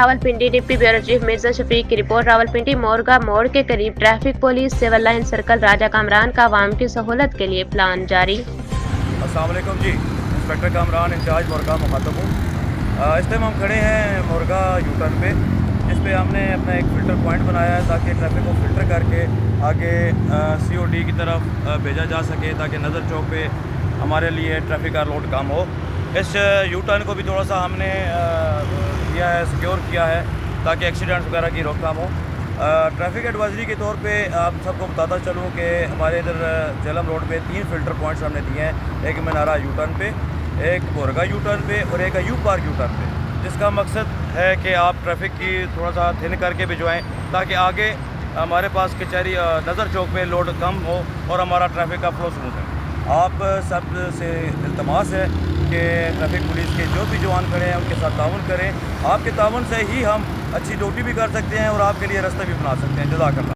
Rawalpindi deputy bureau chief Mirza Shafiq की report. Rawalpindi Morgah मोड़ के करीब traffic police civil line circle Raja Kamran का आवाम की सहूलत के लिए प्लान जारी। अस्सलाम वालेकुम जी, इंस्पेक्टर कामरान इंचार्ज मोरगा मुखातब हूँ। इस टाइम हम खड़े हैं मोरगा यू टर्न पे, जिस पे हमने अपना एक फ़िल्टर पॉइंट बनाया है ताकि ट्रैफिक को फ़िल्टर करके आगे COD की तरफ भेजा जा सके, ताकि नज़र चौक पे हमारे लिए ट्रैफिक का लोड कम हो। इस यू टर्न को भी थोड़ा सा हमने किया है, सिक्योर किया है, ताकि एक्सीडेंट्स वगैरह की रोकथाम हो। ट्रैफिक एडवाइजरी के तौर पे आप सबको बताता चलूँ कि हमारे इधर झेलम रोड पे 3 फ़िल्टर पॉइंट्स हमने दिए हैं, एक मीनारा यू टर्न पे, एक मोरगा यू टर्न पे और एक अयूब पार्क यू टर्न पे, जिसका मकसद है कि आप ट्रैफिक की थोड़ा सा थिन करके भिजवाएँ, ताकि आगे हमारे पास कचहरी नज़र चौक पे लोड कम हो और हमारा ट्रैफिक का फ्लो स्मूथ है। आप सब से इल्तमास है कि ट्रैफिक पुलिस के जो भी जवान खड़े हैं उनके साथ ताउन करें। आपके ताउन से ही हम अच्छी ड्यूटी भी कर सकते हैं और आपके लिए रास्ता भी बना सकते हैं। जज़ाकल्लाह।